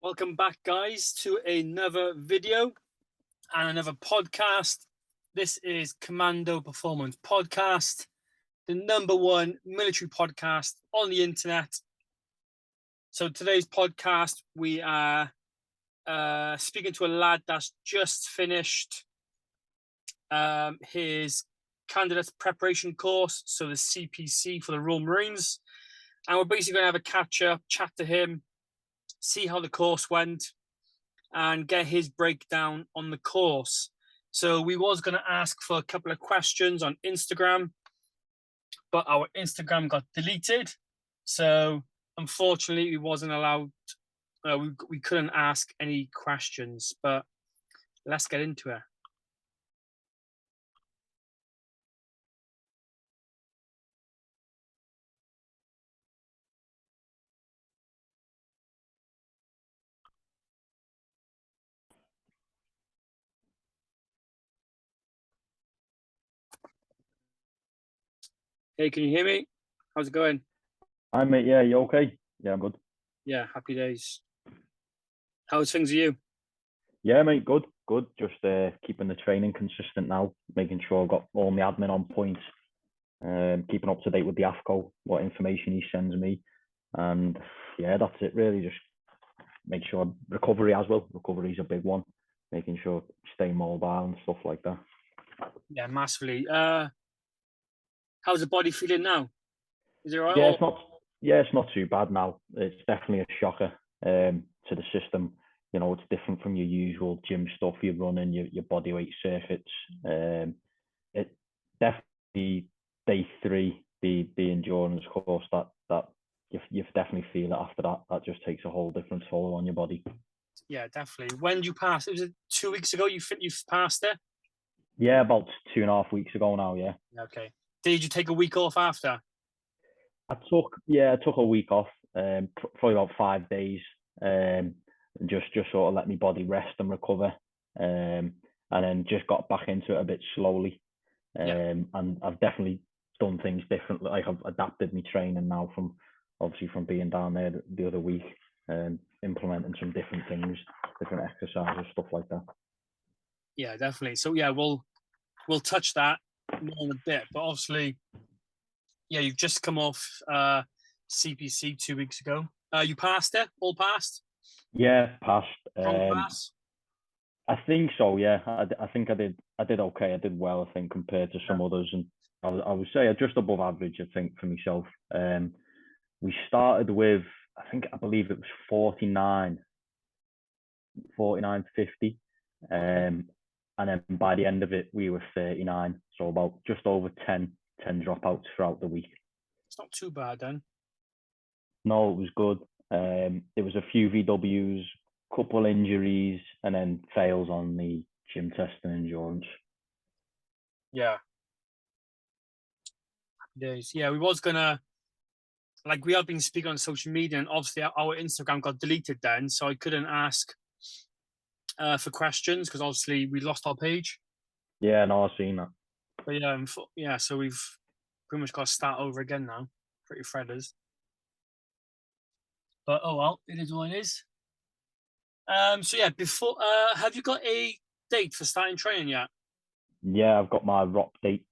Welcome back, guys, to another video and another podcast. This is Commando Performance Podcast, the #1 military podcast on the internet. So today's podcast, we are speaking to a lad that's just finished his candidate preparation course, so the CPC for the Royal Marines. And we're basically going to have a catch-up, chat to him, see how the course went, and get his breakdown on the course. So we was going to ask for a couple of questions on Instagram, but our Instagram got deleted. So unfortunately, we wasn't allowed, we couldn't ask any questions, but let's get into it. Hey, can you hear me? How's it going? Hi, mate. Yeah, you okay? Yeah, I'm good. Yeah, happy days. How's things with you? Yeah, mate, good. Just keeping the training consistent now, making sure I've got all my admin on point, keeping up to date with the AFCO, what information he sends me. And yeah, that's it really. Just make sure recovery as well. Recovery is a big one. Making sure stay mobile and stuff like that. Yeah, massively. How's the body feeling now? Is it all right? Yeah, it's not too bad now. It's definitely a shocker to the system. You know, it's different from your usual gym stuff you're running, your body weight circuits. It definitely day 3, the endurance course, that you definitely feel it after that. That just takes a whole different toll on your body. Yeah, definitely. When did you pass? Was it 2 weeks ago you've passed it? Yeah, about 2.5 weeks ago now, yeah. Okay. Did you take a week off after? I took a week off, probably about 5 days, just sort of let my body rest and recover, and then just got back into it a bit slowly. And I've definitely done things differently. Like I've adapted my training now from being down there the other week, and implementing some different things, different exercises, stuff like that. Yeah, definitely. So yeah, we'll touch that more in a bit. But obviously, yeah, you've just come off CPC 2 weeks ago. You passed it? All passed? Yeah, passed. Pass? I think so. Yeah, I think I did okay. I did well, I think, compared to some others, and I would say just above average, I think, for myself. We started with, I believe it was 49.50, and then by the end of it, we were 39. So about just over 10 dropouts throughout the week. It's not too bad then. No, it was good. There was a few VWs, couple injuries, and then fails on the gym test and endurance. Yeah. Happy days. Yeah, we was gonna, like, we have been speaking on social media, and obviously our Instagram got deleted then, so I couldn't ask for questions because obviously we lost our page. Yeah, no, I've seen that. But yeah, so we've pretty much got to start over again now. Pretty fredders. But oh well, it is what it is. So yeah, before have you got a date for starting training yet? Yeah, I've got my ROP date.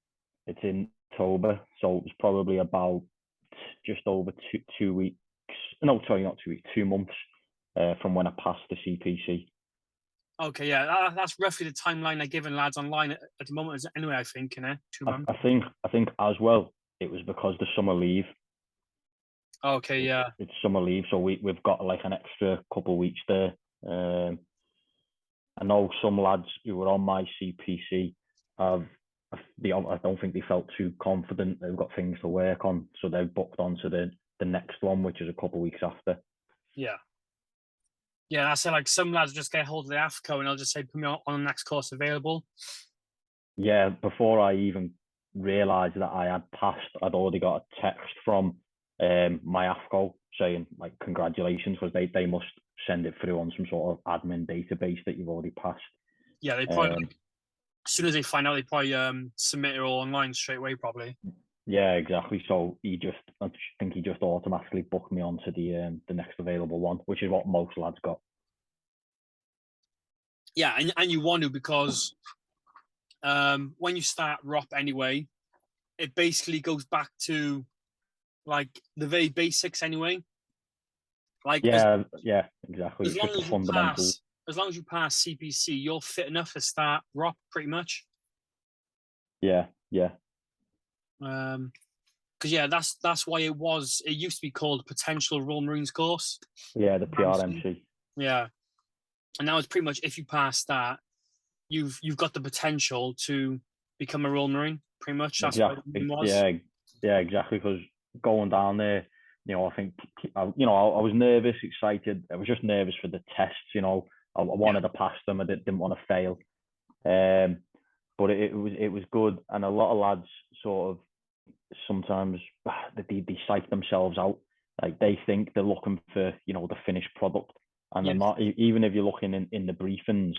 It's in October, so it's probably about just over 2 weeks. No, sorry, not 2 weeks, 2 months from when I passed the CPC. Okay, yeah, that's roughly the timeline they're giving lads online at the moment. Anyway, I think, 2 months. I think as well, it was because the summer leave. Okay, yeah. It's summer leave, so we've got like an extra couple of weeks there. I know some lads who were on my CPC I don't think they felt too confident. They've got things to work on, so they've booked onto the next one, which is a couple of weeks after. Yeah. Yeah, I say like some lads just get hold of the AFCO and I'll just say put me on the next course available. Yeah, before I even realised that I had passed, I'd already got a text from my AFCO saying like congratulations, because they must send it through on some sort of admin database that you've already passed. Yeah, they probably as soon as they find out, they probably submit it all online straight away, probably. Yeah, exactly. So I think he just automatically booked me onto the next available one, which is what most lads got. Yeah, and you want to, because when you start ROP anyway, it basically goes back to like the very basics anyway. Like Yeah, yeah, exactly. as It's long just the as you fundamentals. pass, as long as you pass CPC, you're fit enough to start ROP pretty much. Yeah, yeah, Because yeah, that's why it used to be called Potential Royal Marines Course. yeah. The PRMC. Yeah, and now it's pretty much, if you pass that, you've got the potential to become a Royal Marine. Pretty much, that's what it Exactly. was. Yeah, yeah, exactly. Because going down there, I think, I was nervous, excited. I was just nervous for the tests. I Yeah, wanted to pass them. I didn't want to fail. Um, but it was good, and a lot of lads sort of sometimes they psych themselves out. Like they think they're looking for the finished product, and they're yeah. not. Even if you're looking in the briefings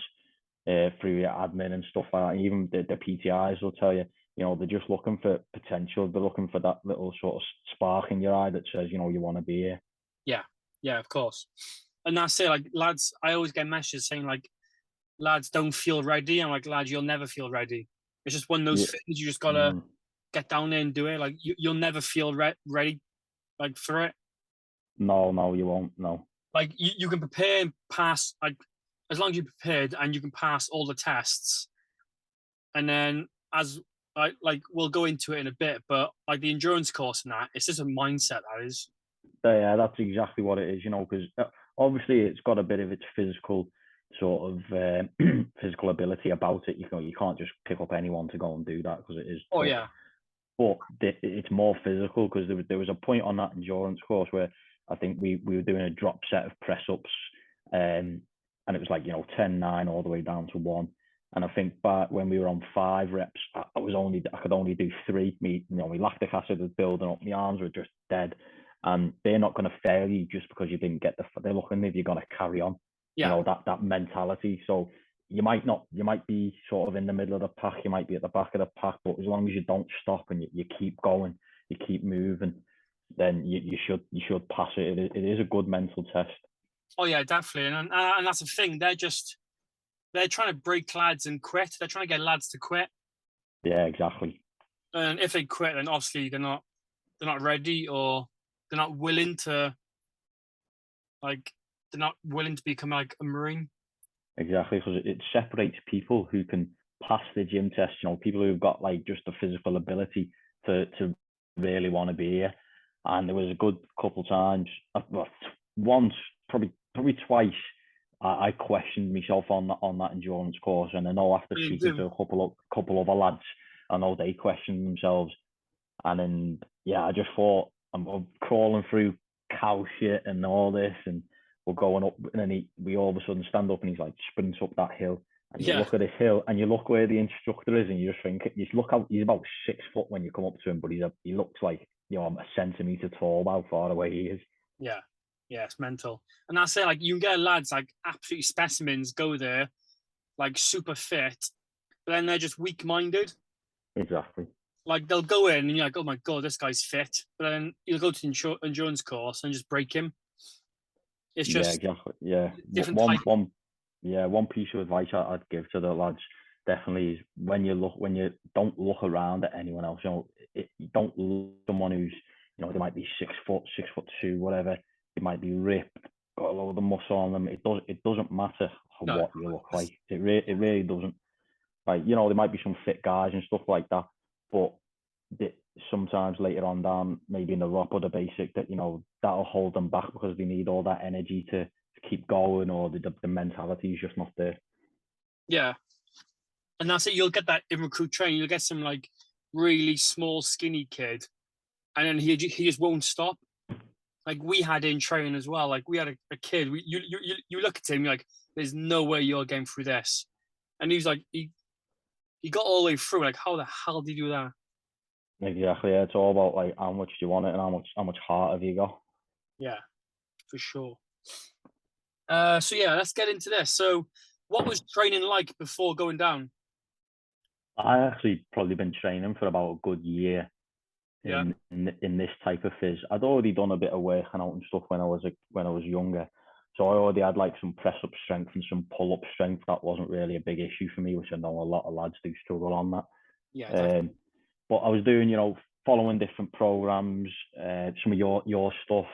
through your admin and stuff like that, even the PTIs will tell you, they're just looking for potential. They're looking for that little sort of spark in your eye that says, you want to be here. Yeah, yeah, of course. And that's it. Like lads, I always get messages saying like, lads don't feel ready. I'm like, lads, you'll never feel ready. It's just one of those Yeah. things you just gotta Mm. get down there and do it. Like you'll never feel ready like for it. No, no, you won't. No. Like you can prepare and pass, like as long as you're prepared and you can pass all the tests. And then as like we'll go into it in a bit, but like the endurance course and that, it's just a mindset that is. Yeah, that's exactly what it is. Because obviously it's got a bit of its physical sort of physical ability about it. You can't just pick up anyone to go and do that because it is Oh tough. yeah. But it's more physical because there was a point on that endurance course where I think we were doing a drop set of press ups, and it was like 10-9 all the way down to 1. And I think back when we were on 5 reps, I could only do 3. My lactic acid was building up, my arms were just dead, and they're not going to fail you just because you didn't get they're looking if you're going to carry on. Yeah. That mentality. So you might be sort of in the middle of the pack, you might be at the back of the pack, but as long as you don't stop and you keep going, you keep moving, then you should pass it. It is a good mental test. Oh yeah, definitely. And that's the thing. They're trying to break lads and quit. They're trying to get lads to quit. Yeah, exactly. And if they quit, then obviously they're not ready, or they're not willing to like they're not willing to become like a Marine. Exactly, because it separates people who can pass the gym test. People who've got like just the physical ability to really want to be here. And there was a good couple times, well, once, probably twice, I questioned myself on that endurance course. And I know after They speaking to do. a couple other lads, I know they questioned themselves. And then yeah, I just thought I'm crawling through cow shit and all this, and we're going up, and then we all of a sudden stand up, and he's like sprints up that hill, and you Yeah, look at this hill, and you look where the instructor is, and you just think, you look out, he's about 6 foot when you come up to him, but he looks like a centimeter tall how far away he is. yeah, yeah. It's mental. And that's it. Like you can get lads like absolute specimens go there, like super fit, but then they're just weak minded. Exactly. Like they'll go in and you're like, oh my god, this guy's fit, but then you'll go to the endurance course and just break him. It's Yeah, just exactly. Yeah, different type. one piece of advice I'd give to the lads definitely is when you don't look around at anyone else. You don't look at someone who's they might be 6 foot, 6'2", whatever. They might be ripped, got a lot of the muscle on them. It doesn't matter No, what you look like. It really doesn't. Like there might be some fit guys and stuff like that, but sometimes later on down, maybe in the ROP or the basic, that that'll hold them back because they need all that energy to keep going, or the mentality is just not there. yeah, and that's it. You'll get that in recruit training. You'll get some like really small, skinny kid, and then he just won't stop. Like we had in training as well. Like we had a kid. You look at him, you're like, there's no way you're getting through this, and he's like, he got all the way through. Like, how the hell did he do that? Exactly. Yeah, it's all about like how much do you want it and how much heart have you got. Yeah, for sure. So yeah, let's get into this. So, what was training like before going down? I actually probably been training for about a good year Yeah, in this type of phys. I'd already done a bit of working out and stuff when I was younger, So I already had like some press up strength and some pull up strength. That wasn't really a big issue for me, which I know a lot of lads do struggle on that. Yeah, definitely. But I was doing, following different programs, some of your stuff,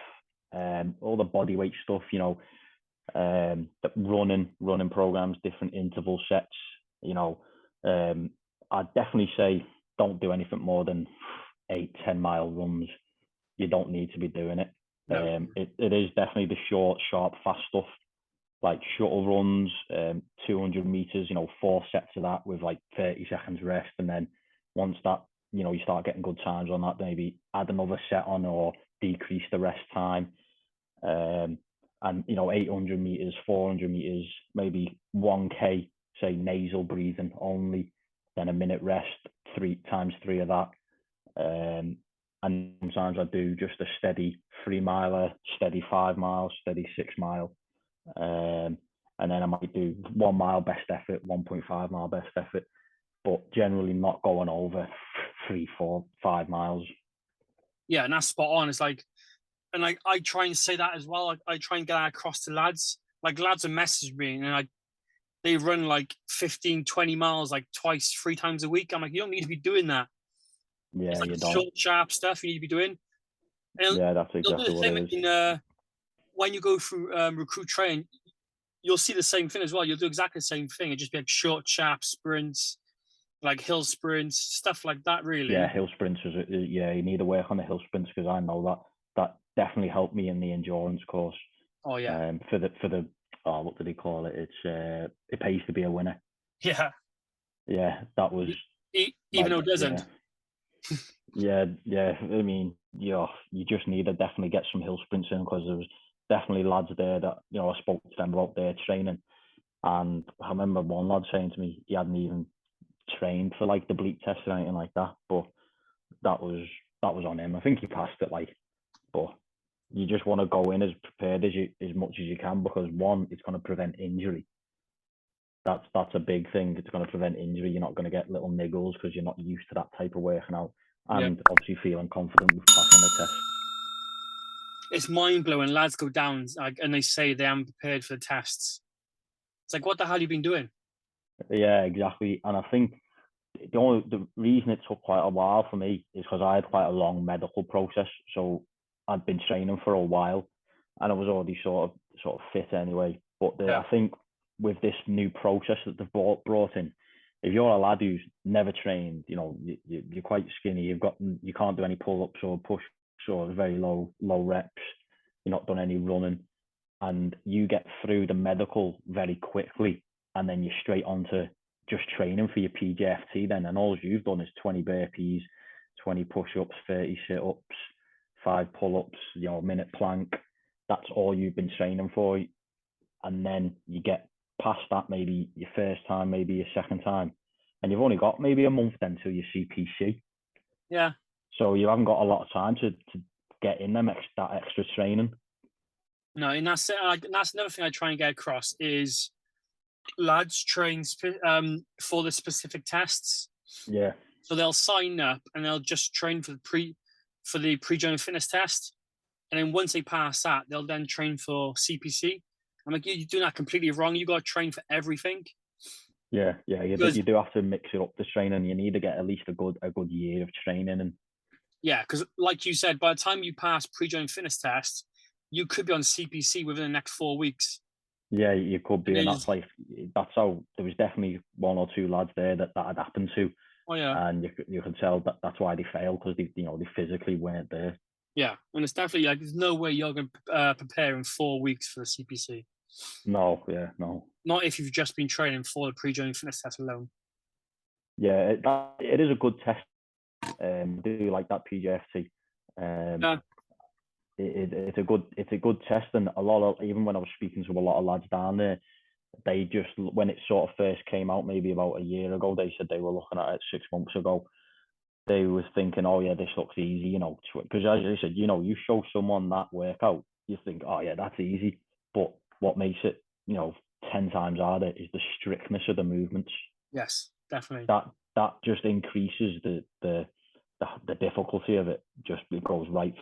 all the body weight stuff, the running programs, different interval sets. I'd definitely say don't do anything more than 8-10 mile runs. You don't need to be doing it. No. It is definitely the short, sharp, fast stuff, like shuttle runs, 200 meters, 4 sets of that with like 30 seconds rest. And then once that, you start getting good times on that, maybe add another set on or decrease the rest time. And 800 meters, 400 meters, maybe 1K, say nasal breathing only, then a minute rest, 3 of that. And sometimes I do just a steady 3 miler, steady 5 miles, steady 6 mile. And then I might do 1 mile best effort, 1.5 mile best effort, but generally not going over 3, 4, 5 miles. Yeah, and that's spot on. It's like, and like I try and say that as well. I try and get that across to lads. Like lads will message me and they run like 15, 20 miles like twice, 3 times a week. I'm like, you don't need to be doing that. Yeah, It's like you the don't. short, sharp stuff you need to be doing. And Yeah, that's they'll do exactly the what same it is. in when you go through recruit train, you'll see the same thing as well. You'll do exactly the same thing. It just be like short, sharp sprints, like hill sprints, stuff like that. Really. Yeah, hill sprints you need to work on the hill sprints because I know that definitely helped me in the endurance course. Oh yeah. For the what do they call it? It's it pays to be a winner. Yeah. Yeah, that was Even though it doesn't. Yeah. I mean, you just need to definitely get some hill sprints in because there was definitely lads there that I spoke to them about their training, and I remember one lad saying to me he hadn't even trained for like the bleep test or anything like that, but that was on him. I think he passed it, but you just want to go in as prepared as much as you can because one, it's going to prevent injury. That's a big thing. It's going to prevent injury. You're not going to get little niggles because you're not used to that type of working out, and obviously feeling confident with passing the test. It's mind blowing. Lads go down and they say they haven't prepared for the tests. It's like, what the hell have you been doing? Yeah, exactly. And I think the reason it took quite a while for me is because I had quite a long medical process. So I'd been training for a while, and I was already sort of fit anyway. But I think with this new process that they've brought in, if you're a lad who's never trained, you're quite skinny. You can't do any pull-ups or push or very low reps. You're not done any running, and you get through the medical very quickly, and then you're straight onto just training for your PJFT then, and all you've done is 20 burpees, 20 push-ups, 30 sit-ups, 5 pull-ups, minute plank. That's all you've been training for. And then you get past that, maybe your first time, maybe your second time, and you've only got maybe a month then till your CPC. Yeah. So you haven't got a lot of time to get in that extra training. No, and that's another thing I try and get across is lads train for the specific tests. Yeah. So they'll sign up and they'll just train for the pre-joint fitness test, and then once they pass that, they'll then train for CPC. I'm like, you're doing that completely wrong. You got to train for everything. Yeah. You do have to mix it up, the training. You need to get at least a good year of training. And yeah, because like you said, by the time you pass pre-joint fitness test, you could be on CPC within the next 4 weeks. Yeah, you could be, and that's how there was definitely 1 or 2 lads there that had happened to. Oh yeah, and you can tell that's why they failed, because they physically weren't there. Yeah, and it's definitely like there's no way you're going to prepare in 4 weeks for the CPC. No. Not if you've just been training for the pre-joint fitness test alone. Yeah, it is a good test. Do like that PJFT. It's a good test, and even when I was speaking to a lot of lads down there, they just, when it sort of first came out, maybe about a year ago, they said they were looking at it 6 months ago. They was thinking, oh yeah, this looks easy, because as I said, you show someone that workout, you think, oh yeah, that's easy. But what makes it, 10 times harder is the strictness of the movements. Yes, definitely. That just increases the difficulty of it. It goes right,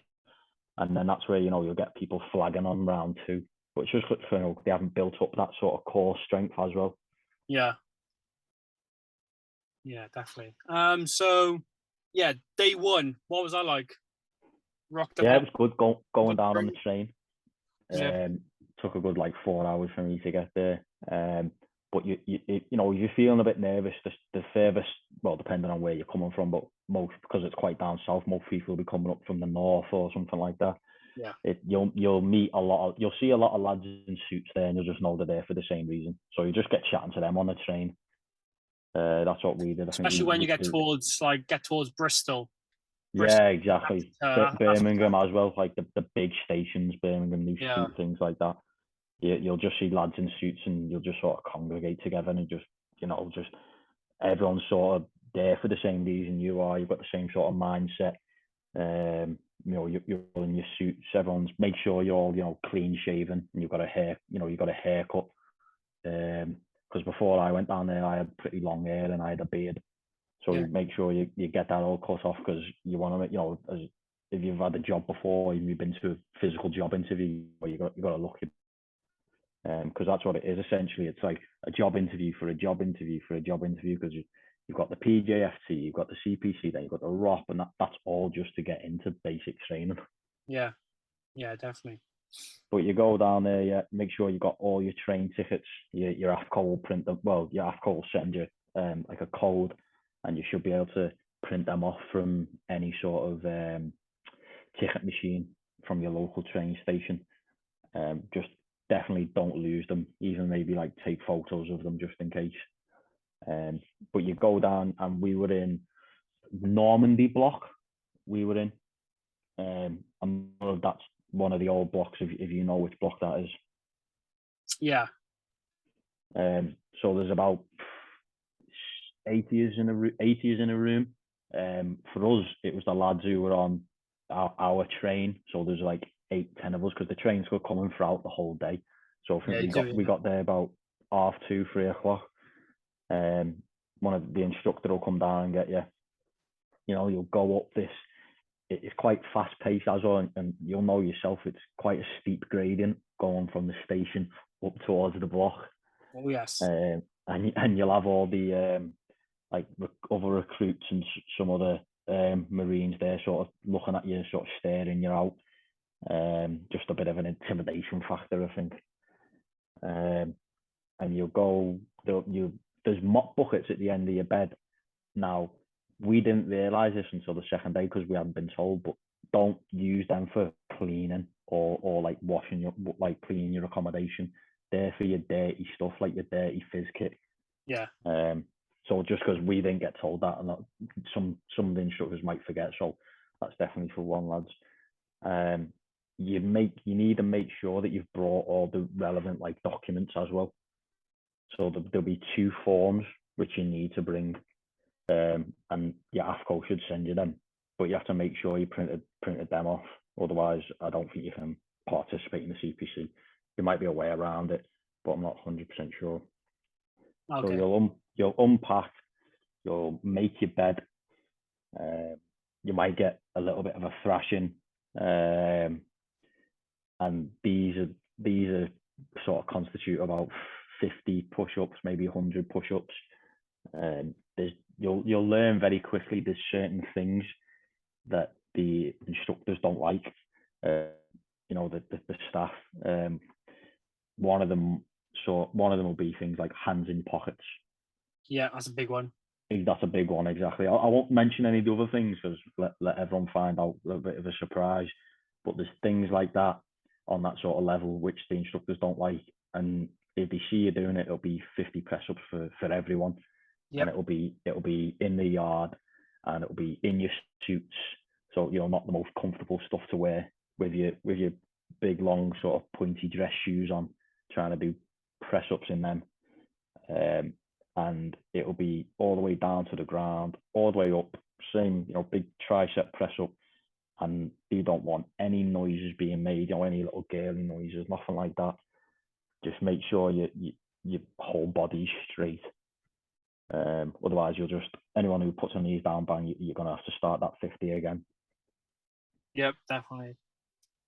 and then that's where you'll get people flagging on round 2. but it's just they haven't built up that sort of core strength as well. Yeah. Yeah, definitely. So yeah, day one, what was I like? Rocked up. Yeah, it was good going good down on train. the train. Yeah. Took a good like 4 hours for me to get there. But you're feeling a bit nervous. The furthest, well, depending on where you're coming from, but most, because it's quite down south, most people will be coming up from the north or something like that. Yeah. You'll meet you'll see a lot of lads in suits there, and you'll just know they're there for the same reason. So you just get chatting to them on the train. That's what we did. I think Especially when you get towards Bristol. yeah, exactly. That's Birmingham as well, like the big stations, Birmingham, New Yeah. Street, things like that. You'll just see lads in suits, and you'll just sort of congregate together, and just everyone's sort of there for the same reason you are. You've got the same sort of mindset. You're all in your suits. Everyone's make sure you're all clean shaven, and you've got a haircut. Because before I went down there, I had pretty long hair and I had a beard. So Yeah. you make sure you get that all cut off, because you want to, if you've had a job before, you've been to a physical job interview, you got to look it. Because that's what it is essentially. It's like a job interview for a job interview for a job interview, because you've got the PJFT, you've got the CPC, then you've got the ROP, and that's all just to get into basic training. Yeah. Yeah, definitely. But you go down there, yeah, make sure you got all your train tickets. Your AFCO will print them. Well, your AFCO will send you like a code, and you should be able to print them off from any sort of ticket machine from your local train station. Just definitely don't lose them. Even maybe like take photos of them just in case. But you go down, and we were in Normandy block. We were in. And that's one of the old blocks, if you know which block that is. Yeah. So there's about 80s in a room. For us, it was the lads who were on our train. So there's like 8-10 of us, because the trains were coming throughout the whole day. So I think we got there about 2:30, 3 o'clock. One of the instructor will come down and get you. You'll go up this. It's quite fast paced as well, and you'll know yourself. It's quite a steep gradient going from the station up towards the block. Oh yes. And you'll have all the like other recruits and some other Marines there, sort of looking at you, sort of staring you out. Just a bit of an intimidation factor, I think. And you'll go. There's mop buckets at the end of your bed. Now, we didn't realise this until the second day, because we hadn't been told, but don't use them for cleaning or like washing cleaning your accommodation. They're for your dirty stuff, like your dirty fizz kit. Yeah. So just because we didn't get told that, and that, some of the instructors might forget, so that's definitely for one, lads. You need to make sure that you've brought all the relevant like documents as well. So there'll be 2 forms which you need to bring. And your AFCO should send you them, but you have to make sure you printed them off. Otherwise, I don't think you can participate in the CPC. There might be a way around it, but I'm not 100% sure. Okay. So you'll unpack, you'll make your bed. You might get a little bit of a thrashing, and these are sort of constitute about 50 push-ups, maybe 100 push-ups. You'll learn very quickly there's certain things that the instructors don't like. The staff. One of them will be things like hands in pockets. Yeah, that's a big one. That's a big one, exactly. I won't mention any of the other things, because let everyone find out a bit of a surprise. But there's things like that on that sort of level which the instructors don't like, and if they see you doing it, it'll be 50 press ups for everyone. Yep. And it'll be in the yard, and it'll be in your suits, so not the most comfortable stuff to wear, with your big long sort of pointy dress shoes on, trying to do press ups in them. And it'll be all the way down to the ground, all the way up, same big tricep press up, and you don't want any noises being made, any little girly noises, nothing like that. Just make sure your whole body's straight. Otherwise, anyone who puts their knees down, bang, you're going to have to start that 50 again. Yep, definitely.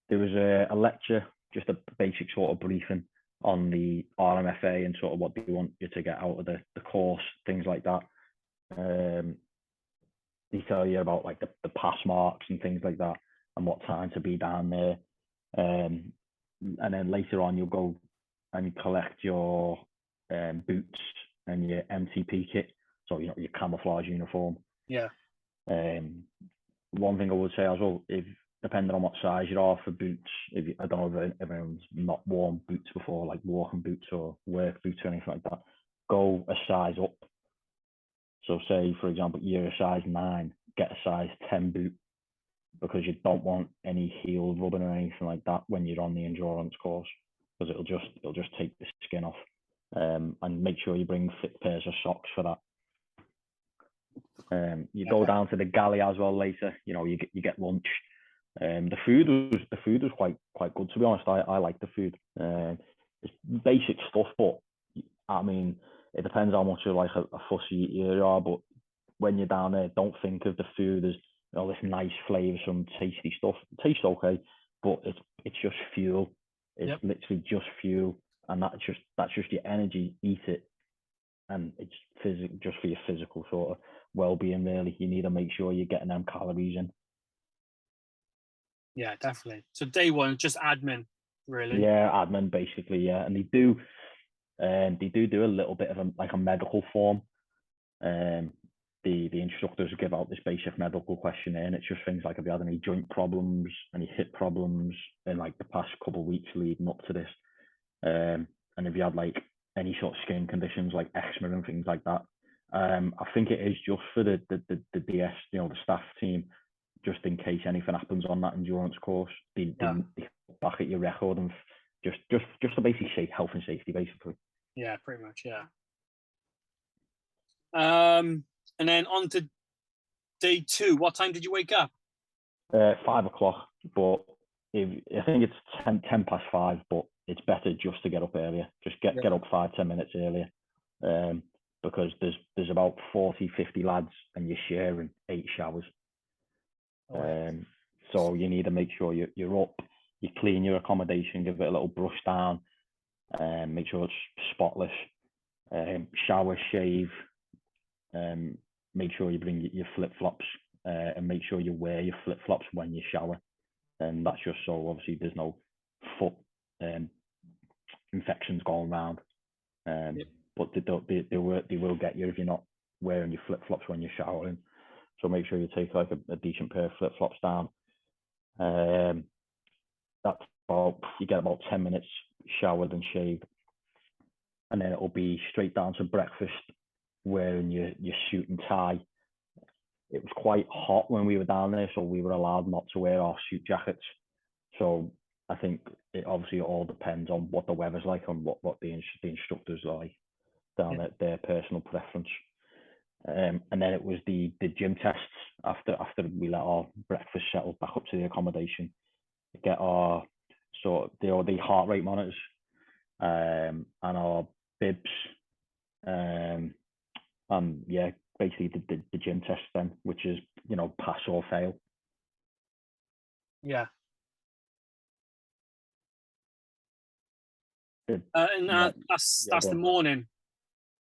There was a lecture just a basic sort of briefing on the RMFA and sort of what they want you to get out of the course, things like that. They tell you about like the pass marks and things like that, and what time to be down there. And then later on, you'll go and collect your boots and your MTP kit, so your camouflage uniform. Yeah. One thing I would say as well, if depending on what size you are for boots, I don't know if everyone's not worn boots before, like walking boots or work boots or anything like that, go a size up. So say, for example, you're a size 9, get a size 10 boot, because you don't want any heel rubbing or anything like that when you're on the endurance course, because it'll just take the skin off. And make sure you bring thick pairs of socks for that. You go down to the galley as well later. You get lunch. The food was quite good, to be honest. I like the food. It's basic stuff, but I mean, it depends how much of like a fussy eater you are. But when you're down there, don't think of the food as this nice flavour, some tasty stuff. It tastes okay, but it's just fuel. It's literally just fuel, and that's just your energy. Eat it, and it's just for your physical sort of well-being. Really, you need to make sure you're getting them calories in. Yeah, definitely. So day one, just admin, really. Yeah, admin basically. Yeah, and they do a little bit of a medical form. The instructors give out this basic medical questionnaire, and it's just things like, have you had any joint problems, any hip problems in like the past couple of weeks leading up to this, and if you had like any sort of skin conditions like eczema and things like that. I think it is just for the DS, the staff team, just in case anything happens on that endurance course. They back at your record and just to basically say health and safety, basically. Yeah, pretty much. Yeah. And then on to day 2. What time did you wake up? 5 o'clock, but I think it's 10 past 5, but it's better just to get up earlier. Just get up 5-10 minutes earlier, because there's about 40-50 lads and you're sharing 8 showers. So you need to make sure you're up, you clean your accommodation, give it a little brush down, make sure it's spotless, shower, shave, make sure you bring your flip-flops, and make sure you wear your flip-flops when you shower. And that's just so obviously there's no foot infections going around. But they will get you if you're not wearing your flip-flops when you're showering. So make sure you take like a decent pair of flip-flops down. That's you get about 10 minutes showered and shaved, and then it'll be straight down to breakfast, wearing your suit and tie. It was quite hot when we were down there, so we were allowed not to wear our suit jackets. So I think it obviously all depends on what the weather's like and what the instructors like down at their personal preference. And then it was the gym tests after we let our breakfast settle back up to the accommodation. Get our the heart rate monitors, and our bibs, and basically the gym test then, which is pass or fail. Yeah. That's the morning.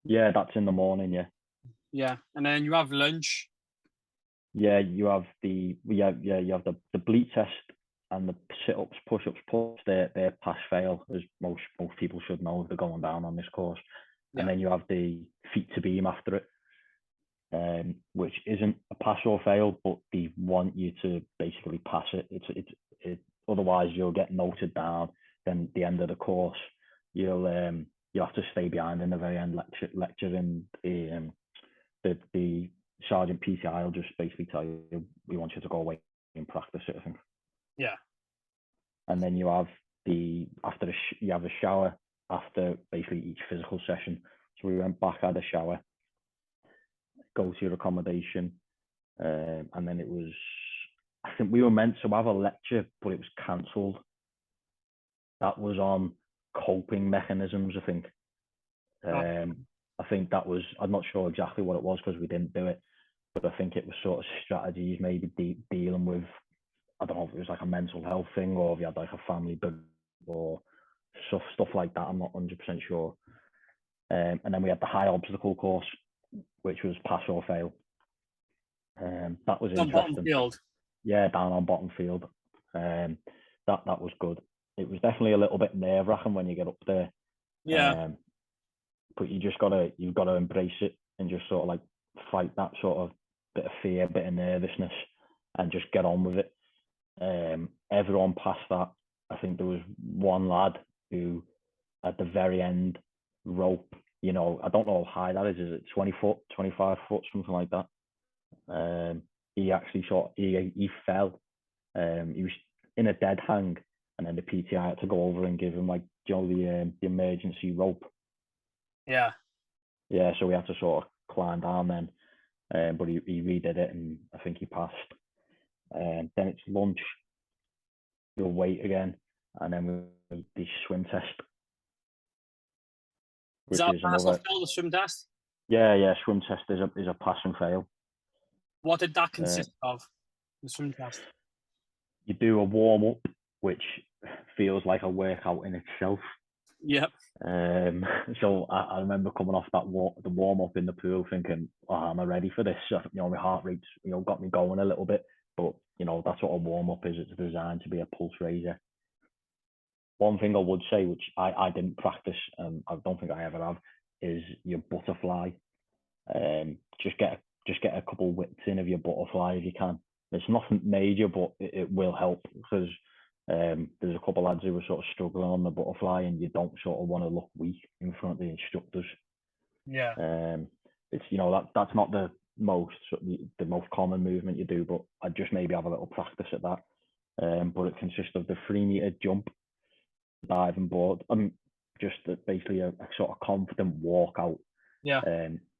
Yeah, that's in the morning. Yeah. Yeah, and then you have lunch. Yeah, you have you have the bleep test and the sit-ups, push-ups, pull-ups. They're pass-fail, as most people should know if they're going down on this course. And then you have the feet to beam after it, which isn't a pass or fail, but they want you to basically pass it. It's otherwise you'll get noted down. Then at the end of the course, you'll have to stay behind in the very end lecture, and the sergeant PCI will just basically tell you, we want you to go away and practice it, I think. Yeah. And then you have you have a shower after basically each physical session. So we went back, had a shower, go to your accommodation, and then I think we were meant to have a lecture, but it was cancelled. That was on coping mechanisms, I think. I think that was, I'm not sure exactly what it was because we didn't do it, but I think it was sort of strategies, maybe dealing with, I don't know if it was like a mental health thing or if you had like a family or stuff like that. I'm not 100% sure. And then we had the high obstacle course, which was pass or fail. That was On bottom interesting. field. Yeah, down on bottom field. That was good. It was definitely a little bit nerve wracking when you get up there. Yeah. But you've got to embrace it and just sort of like fight that sort of bit of fear, bit of nervousness, and just get on with it. Everyone passed that. I think there was one lad who, at the very end, rope. I don't know how high that is. Is it 20 foot, 25 foot, something like that? He actually he fell. He was in a dead hang, and then the PTI had to go over and give him the emergency rope. Yeah. Yeah, so we had to sort of climb down then, but he redid it, and I think he passed. Then it's lunch. You'll wait again, and then the swim test. Is that pass or fail, the swim test? Yeah. Swim test is a pass and fail. What did that consist of? The swim test. You do a warm up, which feels like a workout in itself. Yep. So I remember coming off the warm up in the pool, thinking, "Oh, am I ready for this?" My heart rate's got me going a little bit, but that's what a warm up is. It's designed to be a pulse raiser. One thing I would say, which I didn't practice, and I don't think I ever have, is your butterfly. Just get a couple whips in of your butterfly if you can. It's nothing major, but it will help, because there's a couple lads who were sort of struggling on the butterfly, and you don't sort of want to look weak in front of the instructors. Yeah. It's that's not the most common movement you do, but I'd just maybe have a little practice at that. But it consists of the 3-meter jump, diving board, just basically a sort of confident walkout. Yeah.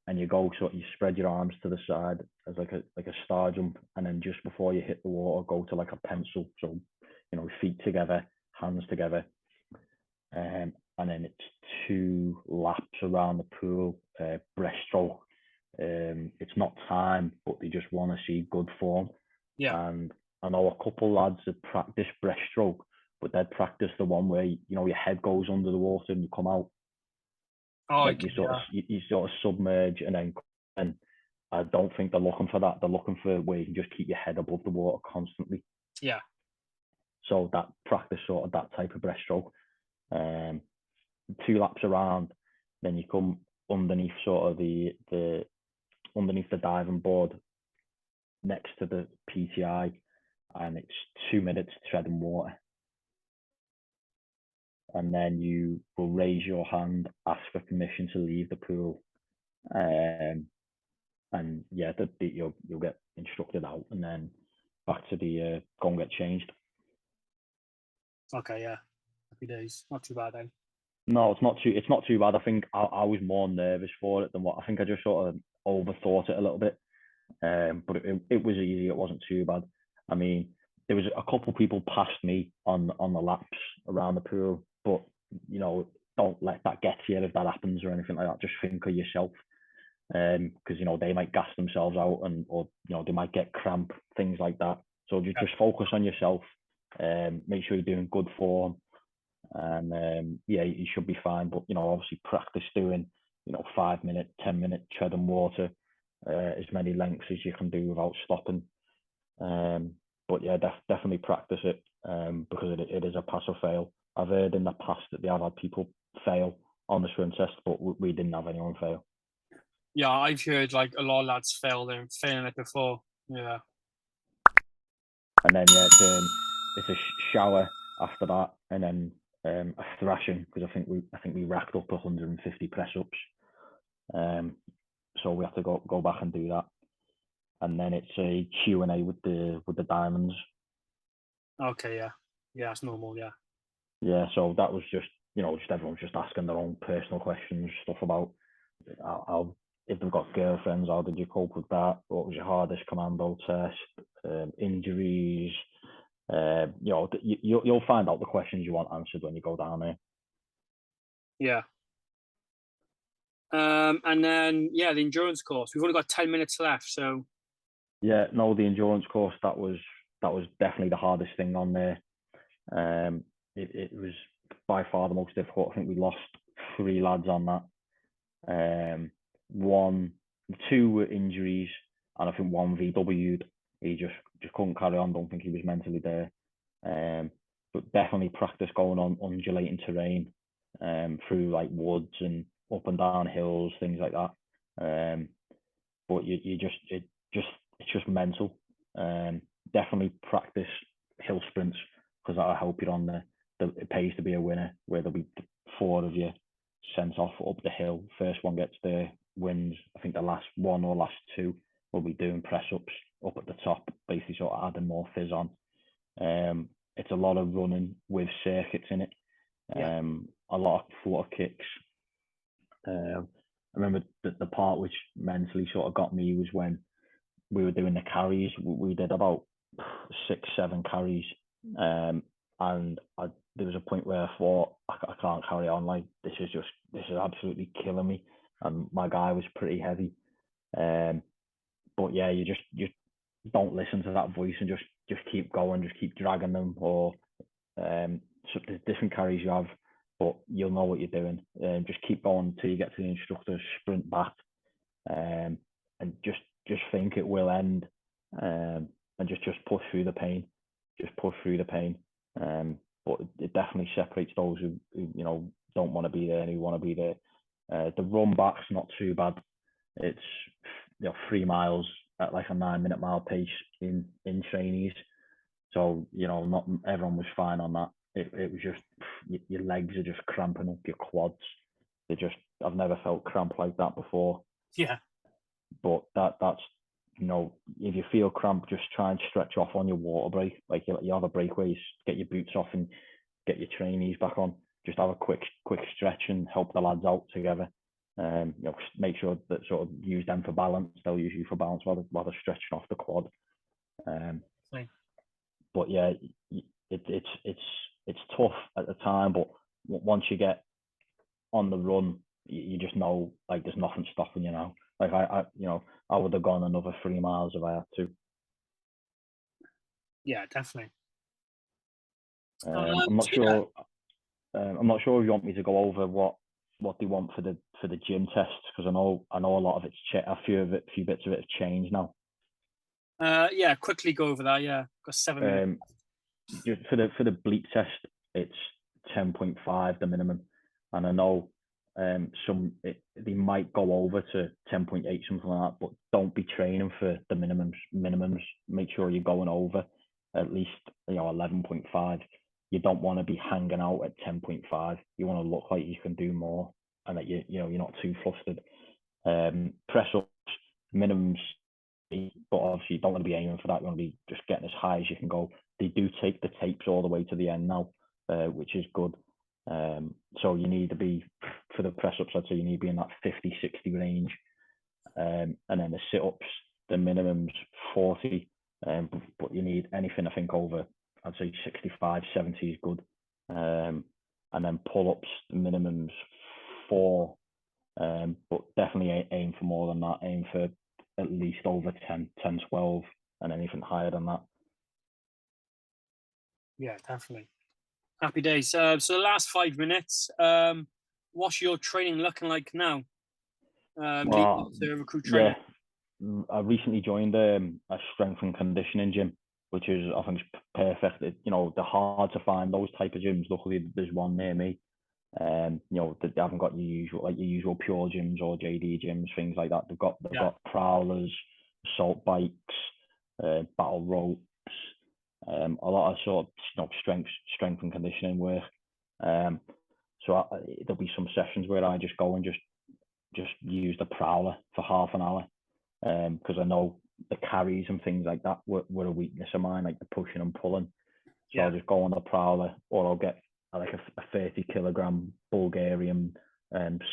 And you go you spread your arms to the side as like a star jump, and then just before you hit the water, go to like a pencil. So feet together, hands together, and then it's 2 laps around the pool, breaststroke. It's not time, but they just want to see good form. Yeah. And I know a couple lads that practice breaststroke, but they'd practice the one where your head goes under the water and you come out. Oh, like you sort of submerge, and I don't think they're looking for that. They're looking for where you can just keep your head above the water constantly. Yeah. So that practice sort of that type of breaststroke. 2 laps around, then you come underneath sort of the underneath the diving board next to the PTI, and it's 2 minutes treading water. And then you will raise your hand, ask for permission to leave the pool, and yeah, you'll get instructed out, and then back to the go and get changed. Okay, yeah. Happy days. Not too bad then. No, it's not too bad. I think I was more nervous for it than what I think. I just sort of overthought it a little bit, but it was easy. It wasn't too bad. I mean, there was a couple people past me on the laps around the pool, but don't let that get to you if that happens or anything like that. Just think of yourself, because they might gas themselves out, or they might get cramp, things like that. So just focus on yourself. Make sure you're doing good form, and yeah, you should be fine. But obviously practice doing 5-minute, 10-minute tread and water, as many lengths as you can do without stopping. But yeah, definitely practice it, because it is a pass or fail. I've heard in the past that they have had people fail on the swim test, but we didn't have anyone fail. Yeah, I've heard like a lot of lads failing it before. Yeah. And then yeah, it's a shower after that, and then a thrashing, because I think we racked up 150 press ups. So we have to go back and do that, and then it's a Q&A with the diamonds. Okay, yeah, that's normal. Yeah, so that was just everyone's just asking their own personal questions, stuff about how if they've got girlfriends, how did you cope with that? What was your hardest commando test? Injuries. You'll find out the questions you want answered when you go down there. Yeah. And then the endurance course. We've only got 10 minutes left, so. Yeah, no, the endurance course, that was definitely the hardest thing on there. It was by far the most difficult. I think we lost 3 lads on that. Two were injuries, and I think one VW'd. He just couldn't carry on. Don't think he was mentally there. But definitely practice going on undulating terrain, through like woods and up and down hills, things like that. But it's just mental. Definitely practice hill sprints, because that'll help you on it pays to be a winner, where there'll be 4 of you sent off up the hill. First one gets there, wins. I think the last one or last 2 will be doing press ups up at the top, basically sort of adding more fizz on. It's a lot of running with circuits in it. A lot of flutter kicks. I remember the part which mentally sort of got me was when we were doing the carries. We did about 6-7 carries, and there was a point where I thought, I can't carry on. Like, this is absolutely killing me. And my guy was pretty heavy. But yeah, you don't listen to that voice and just keep going, just keep dragging them. Or so there's different carries you have, but you'll know what you're doing. Just keep going till you get to the instructor, sprint back, and just think it will end, and just push through the pain. Just push through the pain. But it definitely separates those who don't want to be there and who want to be there. The run back's not too bad. It's 3 miles at like a 9-minute mile pace in trainees. So not everyone was fine on that. It was just your legs are just cramping up, your quads. I've never felt cramp like that before. Yeah. But that's if you feel cramp, just try and stretch off on your water break. Like you have a break where you get your boots off and get your trainees back on. Just have a quick stretch and help the lads out together. Make sure that sort of use them for balance. They'll use you for balance while they're stretching off the quad. But yeah, it's tough at the time. But once you get on the run, you just know, like, there's nothing stopping you now. Like I would have gone another 3 miles if I had to. Yeah, definitely. I'm not sure. I'm not sure if you want me to go over what they want for the gym tests, because I know a lot of it's a few bits of it have changed now. Yeah, quickly go over that. Yeah, got 7 minutes. Just for the bleep test, it's 10.5 the minimum, and I know they might go over to 10.8, something like that, but don't be training for the minimums. Make sure you're going over at least 11.5. You don't want to be hanging out at 10.5. You want to look like you can do more, and that you're not too flustered. Press ups minimums, but obviously you don't want to be aiming for that. You want to be just getting as high as you can go. They do take the tapes all the way to the end now, which is good. So you need to be, for the press ups, I'd say you need to be in that 50-60 range. And then the sit ups, the minimum's 40, but you need anything, I think, over, I'd say 65, 70 is good. And then pull ups, the minimum's 4, but definitely aim for more than that. Aim for at least over 10, 12, and anything higher than that. Yeah, definitely. Happy days. So the last 5 minutes, what's your training looking like now? Leading to recruit training. Yeah, I recently joined a strength and conditioning gym, which is, I think, perfect. They're hard to find, those type of gyms. Luckily, there's one near me. They haven't got your usual pure gyms or JD gyms, things like that. They've got prowlers, assault bikes, battle ropes, a lot of sort of strength and conditioning work. So there'll be some sessions where I just go and just use the prowler for half an hour, because I know the carries and things like that were a weakness of mine, like the pushing and pulling. So I'll just go on the prowler, or I'll get like a 30 kilogram Bulgarian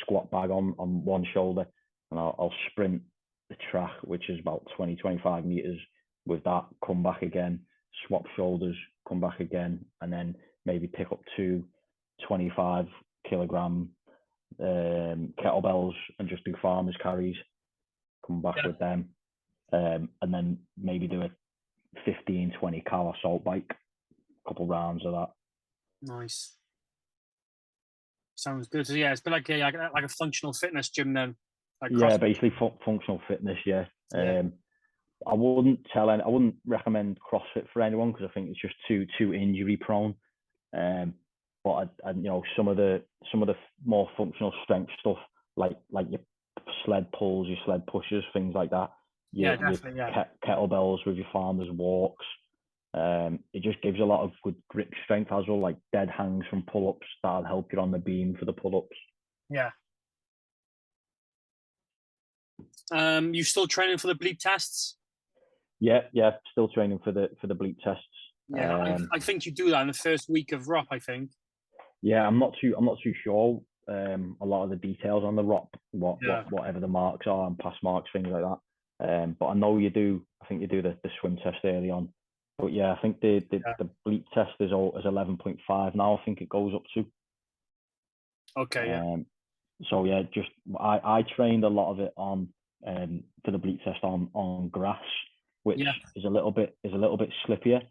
squat bag on one shoulder, and I'll sprint the track, which is about 20-25 meters with that, come back again, swap shoulders, come back again, and then maybe pick up 2 25 kilogram kettlebells and just do farmers carries, come back with them, and then maybe do a 15-20 cal assault bike, a couple rounds of that. Nice. Sounds good. So yeah, it's been like a functional fitness gym then. Like Yeah, CrossFit. basically functional fitness. Yeah. Yeah. I wouldn't recommend CrossFit for anyone because I think it's just too injury prone. But some of the more functional strength stuff like your sled pulls, your sled pushes, things like that. Yeah, Your definitely. Yeah. kettlebells with your farmers walks. It just gives a lot of good grip strength as well, like dead hangs from pull-ups that'll help you on the beam for the pull-ups. Yeah. You still training for the bleep tests? Yeah, still training for the bleep tests. Yeah, I think you do that in the first week of ROP, I think. Yeah, I'm not too sure. A lot of the details on the ROP, whatever the marks are and pass marks, things like that. But I know you do. I think you do the swim test early on. But yeah, I think the bleep test is 11.5 now. I think it goes up to. Okay. Yeah. So yeah, just I trained a lot of it on for the bleep test on grass, which is a little bit slippier,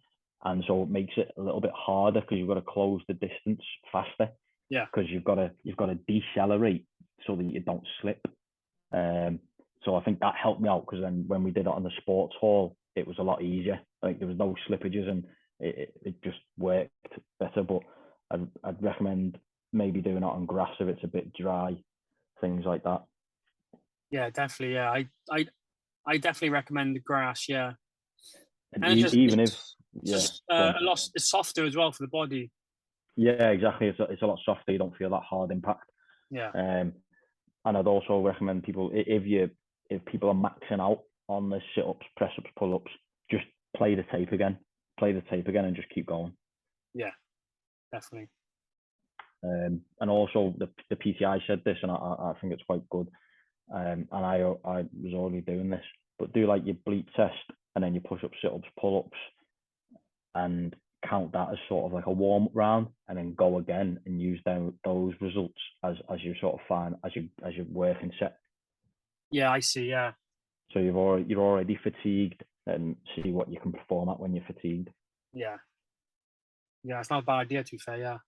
and so it makes it a little bit harder because you've got to close the distance faster. Yeah. Because you've got to decelerate so that you don't slip. So I think that helped me out because then when we did it on the sports hall, it was a lot easier. Like there was no slippages and it just worked better. But I'd recommend maybe doing it on grass if it's a bit dry, things like that. Yeah, definitely. Yeah, I definitely recommend the grass. Yeah, And it's just a lot softer as well for the body. Yeah, exactly. It's a lot softer. You don't feel that hard impact. Yeah. And I'd also recommend people if people are maxing out on the sit-ups, press-ups, pull-ups, just play the tape again, and just keep going. Yeah, definitely. And also the PTI said this, and I think it's quite good. And I was already doing this, but do like your bleep test and then your push-ups, sit-ups, pull-ups, and count that as sort of like a warm-up round, and then go again and use those results as you sort of find as you're working set. Yeah, I see. Yeah. So you're already fatigued, and see what you can perform at when you're fatigued. Yeah. Yeah, it's not a bad idea to be fair. Yeah.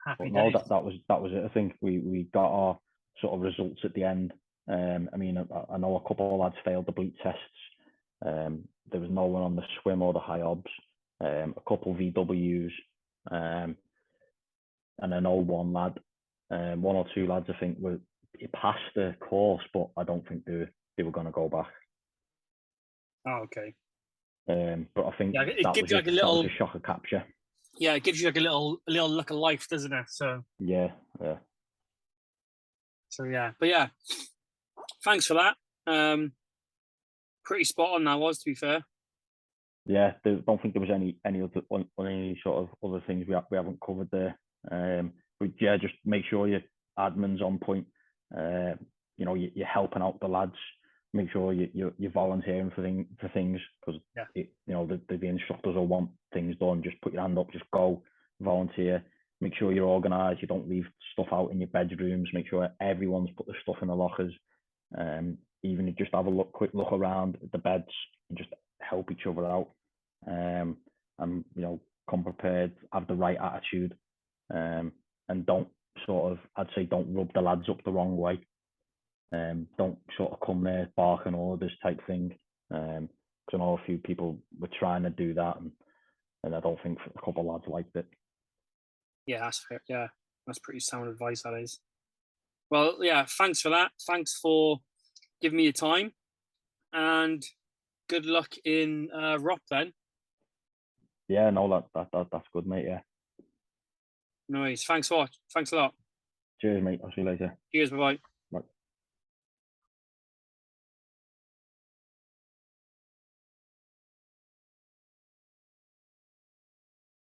Happy But no, days. that was it. I think we got our sort of results at the end. I mean, I know a couple of lads failed the bleep tests. There was no one on the swim or the high obs. A couple VWs, and I know one lad, one or two lads, I think, passed the course, but I don't think they were going to go back. Oh, okay. But I think it gives you like that was a shocker capture. Yeah, it gives you like a little look of life, doesn't it? So yeah. So yeah, but yeah, thanks for that. Pretty spot on that was, to be fair. Yeah, don't think there was any sort of other things we haven't covered there. But yeah, just make sure your admin's on point. You're helping out the lads. Make sure you're volunteering for things because the instructors will want things done. Just put your hand up, just go volunteer. Make sure you're organised. You don't leave stuff out in your bedrooms. Make sure everyone's put the stuff in the lockers. Even just have a quick look around at the beds and just help each other out. And come prepared, have the right attitude, and don't I'd say don't rub the lads up the wrong way. Don't sort of come there barking orders type thing. Because I know a few people were trying to do that, and I don't think a couple of lads liked it. Yeah, that's fair. Yeah, that's pretty sound advice, that is. Well, yeah, thanks for that. Thanks for giving me your time, and good luck in ROP then. Yeah, no, that's good, mate. Yeah. Nice. Thanks a lot. Cheers, mate. I'll see you later. Cheers. Bye bye.